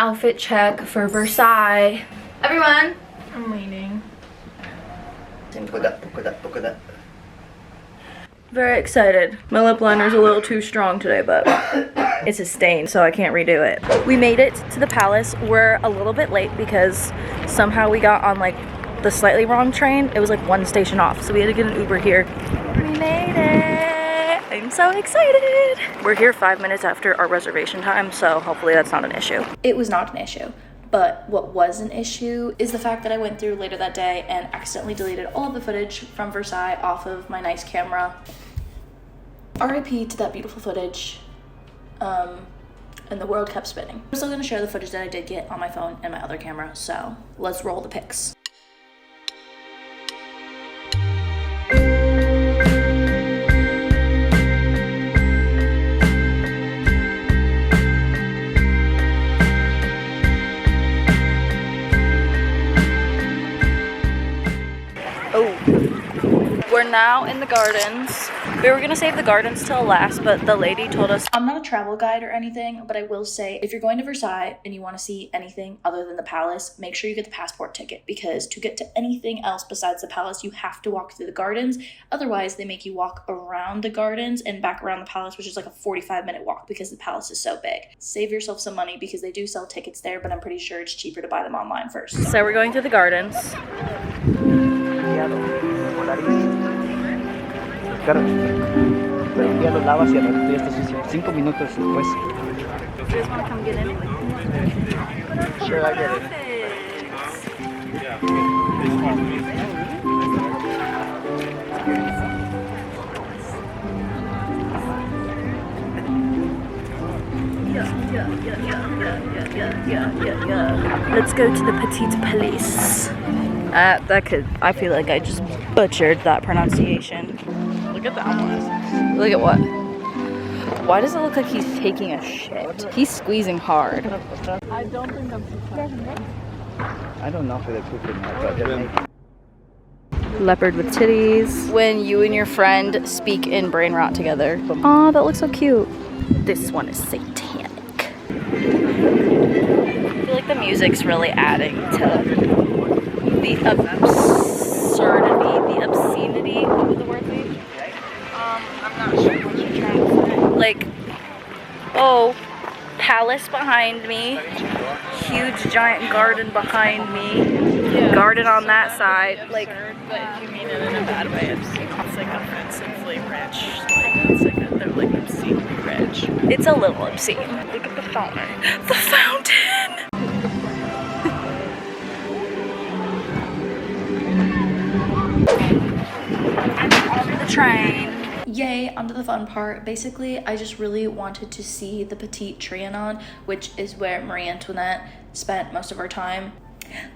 outfit check for Versailles. Everyone! I'm waiting. Look at that. Very excited. My lip liner's a little too strong today, but it's a stain, so I can't redo it. We made it to the Palace. We're a little bit late because somehow we got on like the slightly wrong train. It was like one station off, so we had to get an Uber here. We made it! I'm so excited! We're here 5 minutes after our reservation time, so hopefully that's not an issue. It was not an issue. But what was an issue is the fact that I went through later that day and accidentally deleted all of the footage from Versailles off of my nice camera. RIP to that beautiful footage. And the world kept spinning. I'm still gonna share the footage that I did get on my phone and my other camera, so let's roll the pics. We're now in the gardens. We were gonna save the gardens till last, but the lady told us, I'm not a travel guide or anything, but I will say if you're going to Versailles and you want to see anything other than the palace, make sure you get the passport ticket, because to get to anything else besides the palace, you have to walk through the gardens. Otherwise, they make you walk around the gardens and back around the palace, which is like a 45-minute walk because the palace is so big. Save yourself some money because they do sell tickets there, but I'm pretty sure it's cheaper to buy them online first. So we're going through the gardens. Pero un día lo lavas y al otro día está sucio. 5 minutos después. You guys want to come get in? Sure, I get it. Let's go to the Petite Palace. I feel like I just butchered that pronunciation. Look at that one. Look at what? Why does it look like he's taking a shit? He's squeezing hard. I don't think I'm I don't know if they're cooking that, but Leopard with titties. When you and your friend speak in brain rot together. Aw, that looks so cute. This one is satanic. I feel like the music's really adding to the absurdity, the obscenity. What would the word be? I'm not sure what you're trying to say. Like, oh, palace behind me, huge giant garden behind me, yeah, garden on that side. Like, but if you mean it in a bad way, it's like offensively rich. Like, it's like they're like obscenely rich. It's a little obscene. Look at the fountain. The fountain! On the train. Yay, onto the fun part. Basically, I just really wanted to see the Petit Trianon, which is where Marie Antoinette spent most of her time.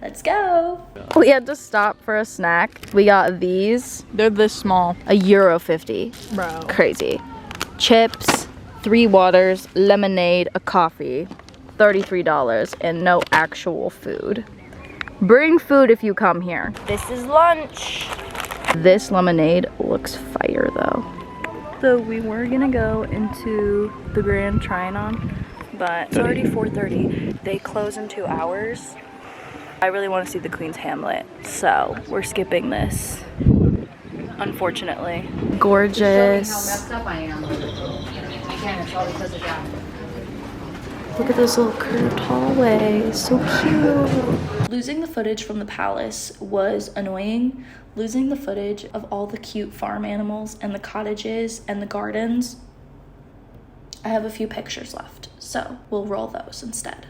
Let's go. We had to stop for a snack. We got these. They're this small. €1.50. Bro. Crazy. Chips, 3 waters, lemonade, a coffee. $33 and no actual food. Bring food if you come here. This is lunch. This lemonade looks fire though. So we were gonna go into the Grand Trianon, but it's already 4:30. They close in 2 hours. I really want to see the Queen's Hamlet, so we're skipping this, unfortunately. Gorgeous. Just show me how messed up I am. Again, it's all because of that. Look at this little curved hallway, so cute. Losing the footage from the palace was annoying. Losing the footage of all the cute farm animals and the cottages and the gardens. I have a few pictures left, so we'll roll those instead.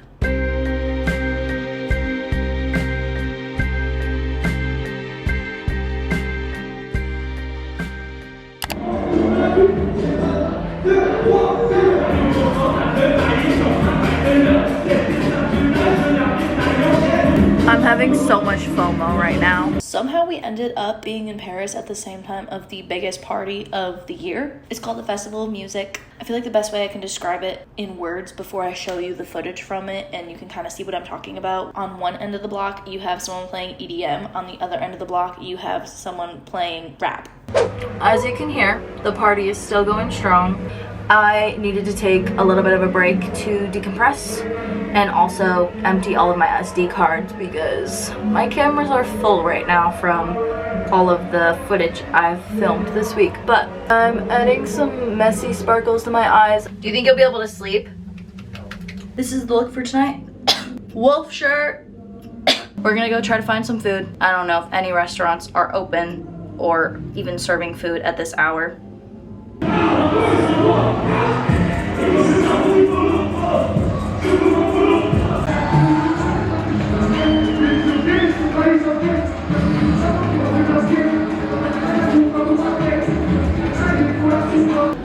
I'm having so much FOMO right now. Somehow we ended up being in Paris at the same time of the biggest party of the year. It's called the Festival of Music. I feel like the best way I can describe it in words before I show you the footage from it and you can kind of see what I'm talking about. On one end of the block, you have someone playing EDM. On the other end of the block, you have someone playing rap. As you can hear, the party is still going strong. I needed to take a little bit of a break to decompress and also empty all of my SD cards because my cameras are full right now from all of the footage I've filmed this week. But I'm adding some messy sparkles to my eyes. Do you think you'll be able to sleep? This is the look for tonight. Wolf shirt. We're gonna go try to find some food. I don't know if any restaurants are open or even serving food at this hour.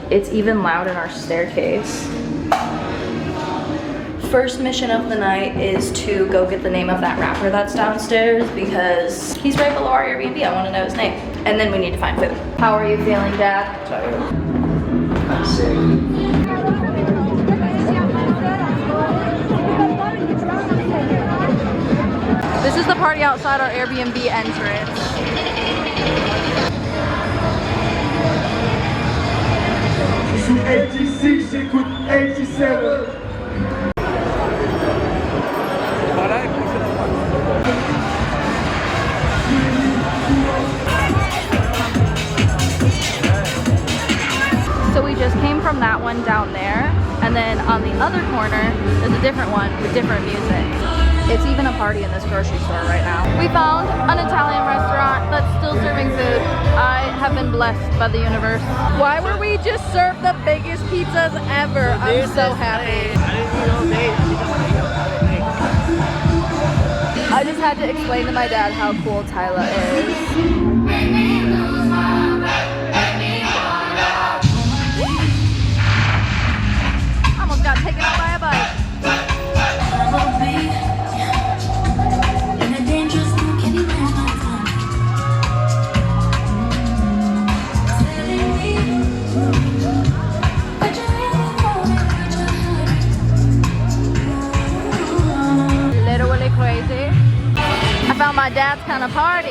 It's even loud in our staircase. First mission of the night is to go get the name of that rapper that's downstairs because he's right below our Airbnb. I want to know his name. And then we need to find food. How are you feeling, Dad? Tired. I'm sick. This is the party outside our Airbnb entrance. Sous 86, j'écoute 87. So we just came from that one down there, and then on the other corner, there's a different one with different music. It's even a party in this grocery store right now. We found an Italian restaurant that's still serving food. I have been blessed by the universe. Why were we just served the biggest pizzas ever? I'm so happy. I just had to explain to my dad how cool Tyla is. Almost got taken out by a bike. Literally crazy. I found my dad's kind of party.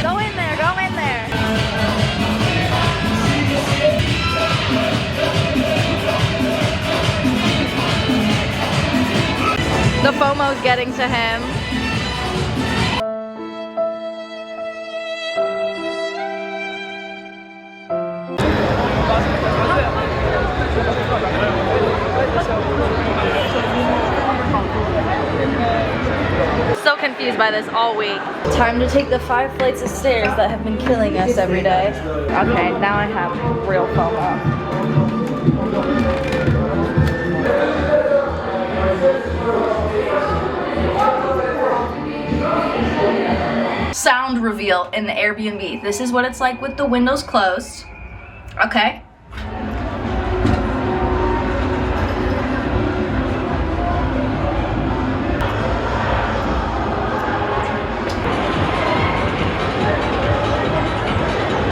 Go in there, go in there. The FOMO's getting to him. So confused by this all week. Time to take the 5 flights of stairs that have been killing us every day. Okay, now I have real FOMO. Sound reveal in the Airbnb. This is what it's like with the windows closed. Okay.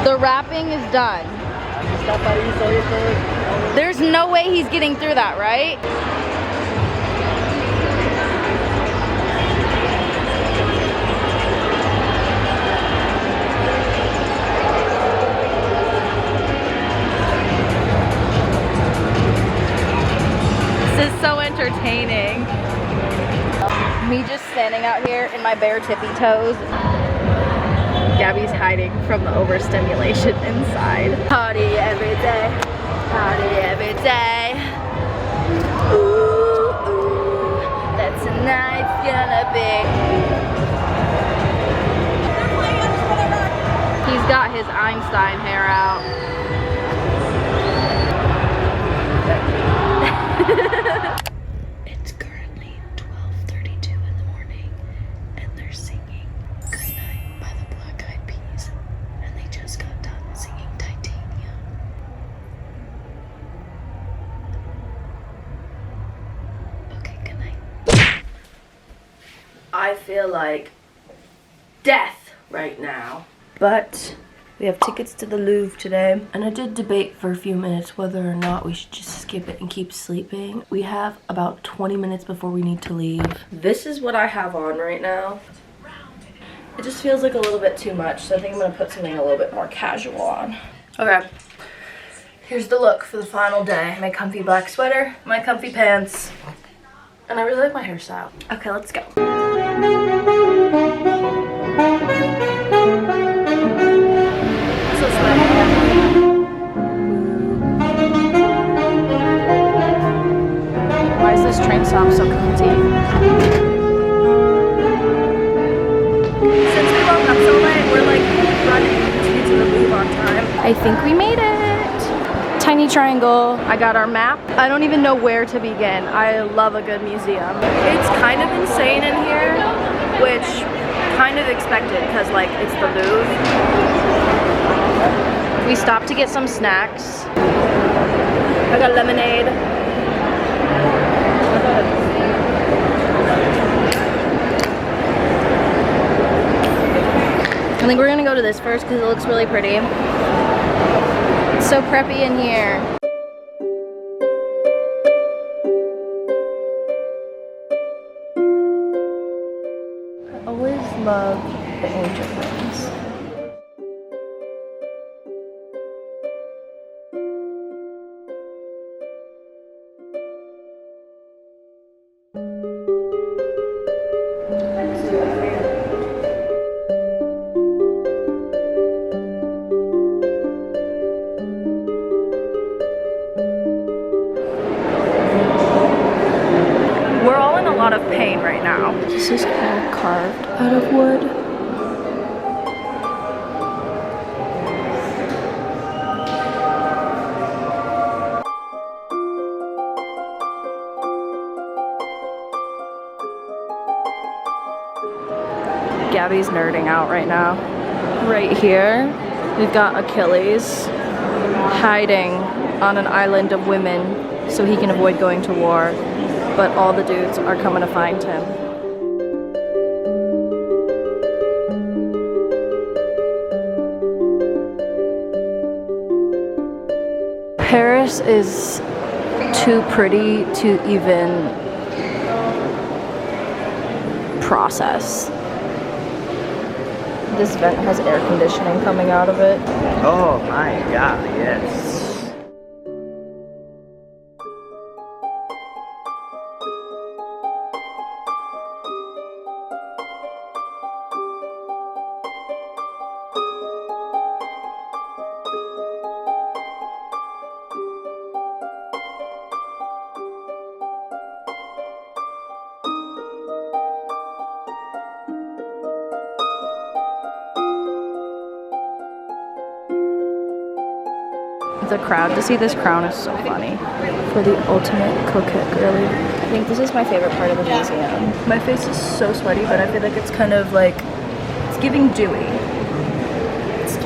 The wrapping is done. There's no way he's getting through that, right? This is so entertaining. Me just standing out here in my bare tippy toes. Gabby's hiding from the overstimulation inside. Party every day. Party every day. Ooh, ooh, that tonight's gonna be. He's got his Einstein hair out. It's currently 12:32 in the morning and they're singing Goodnight by the Black Eyed Peas and they just got done singing Titanium. Okay, good night. I feel like death right now. But we have tickets to the Louvre today, and I did debate for a few minutes whether or not we should just skip it and keep sleeping. We have about 20 minutes before we need to leave. This is what I have on right now. It just feels like a little bit too much, so I think I'm gonna put something a little bit more casual on. Okay, Here's the look for the final day. My comfy black sweater, my comfy pants, and I really like my hairstyle. Okay, let's go. So sweaty. Why is this train stop so cunty? Since we woke up so late, we're like running to get to the move on time. I think we made it. Tiny triangle. I got our map. I don't even know where to begin. I love a good museum. It's kind of insane in here, which kind of expected because like it's the Louvre. We stopped to get some snacks. I got lemonade. I think we're gonna go to this first because it looks really pretty. It's so preppy in here. I always love the ancient rooms. Of pain right now. This is all carved out of wood. Gabby's nerding out right now. Right here, we've got Achilles hiding on an island of women so he can avoid going to war. But all the dudes are coming to find him. Paris is too pretty to even process. This vent has air conditioning coming out of it. Oh my god, yes. The crowd to see this crown is so funny. For the ultimate coquette girly. I think this is my favorite part of the museum. My face is so sweaty, but I feel like it's kind of like, it's giving dewy. It's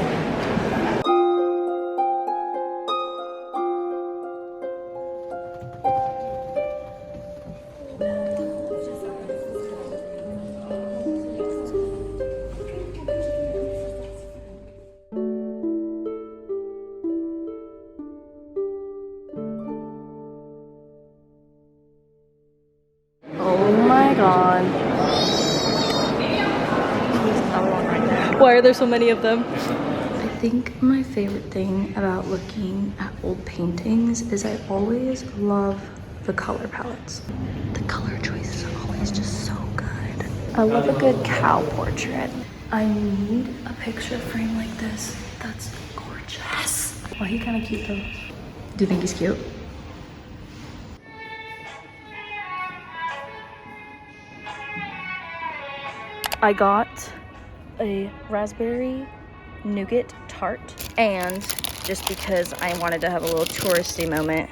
God. Why are there so many of them? I think my favorite thing about looking at old paintings is I always love the color palettes. The color choices are always just so good. I love a good cow portrait. I need a picture frame like this. That's gorgeous. Oh, he's kind of cute though. Do you think he's cute? I got a raspberry nougat tart, and just because I wanted to have a little touristy moment,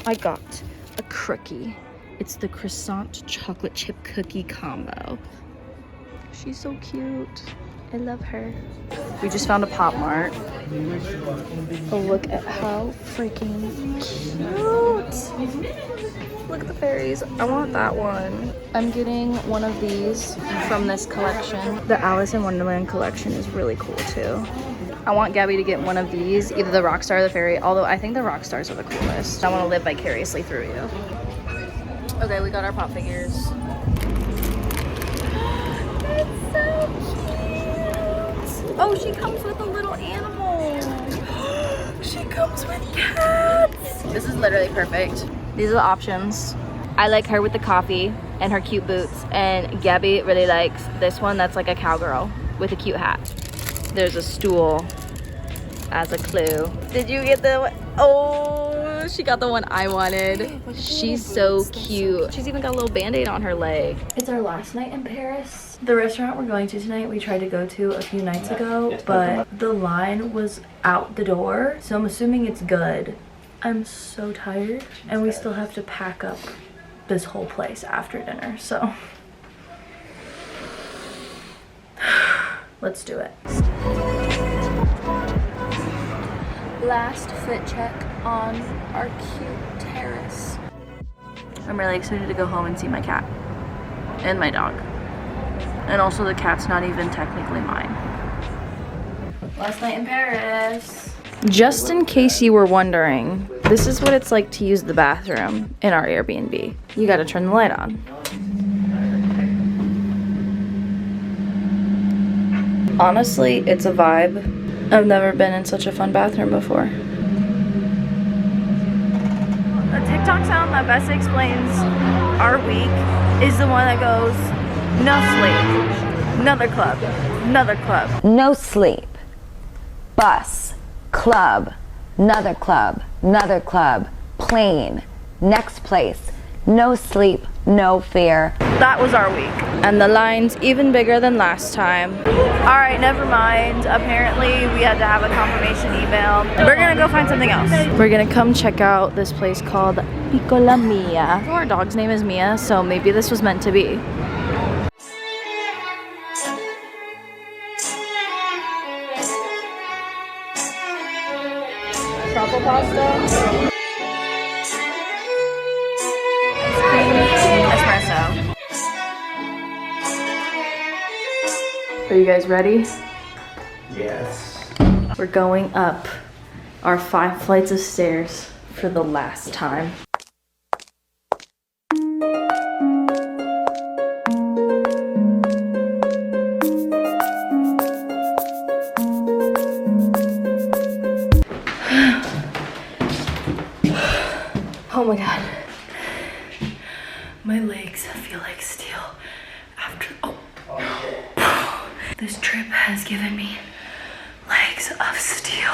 I got a cookie. It's the croissant chocolate chip cookie combo. She's so cute. I love her. We just found a Pop Mart. Oh, look at how freaking cute. Look at the fairies. I want that one. I'm getting one of these from this collection. The Alice in Wonderland collection is really cool too. I want Gabby to get one of these, either the rock star or the fairy, although I think the rock stars are the coolest. I want to live vicariously through you. Okay, we got our pop figures. That's so cute. Oh, she comes with a little animal. She comes with cats. This is literally perfect. These are the options. I like her with the coffee and her cute boots, and Gabby really likes this one that's like a cowgirl with a cute hat. There's a stool as a clue. Did you get the one? Oh, she got the one I wanted. She's so cute. She's even got a little band-aid on her leg. It's our last night in Paris. The restaurant we're going to tonight, we tried to go to a few nights ago, but the line was out the door, so I'm assuming it's good. I'm so tired, and we still have to pack up this whole place after dinner, so let's do it. Last fit check on our cute terrace. I'm really excited to go home and see my cat and my dog, and also the cat's not even technically mine. Last night in Paris. Just in case you were wondering, this is what it's like to use the bathroom in our Airbnb. You gotta turn the light on. Honestly, it's a vibe. I've never been in such a fun bathroom before. A TikTok sound that best explains our week is the one that goes, no sleep, another club, another club. No sleep, bus, club, another club, plane, next place, no sleep, no fear. That was our week. And the line's even bigger than last time. All right, never mind. Apparently we had to have a confirmation email. We're gonna go find something else. We're gonna come check out this place called Piccola Mia. Our dog's name is Mia, so maybe this was meant to be. Truffle pasta. Ice cream. Espresso. Are you guys ready? Yes. We're going up our 5 flights of stairs for the last time. Oh my god. My legs feel like steel after, oh. This trip has given me legs of steel.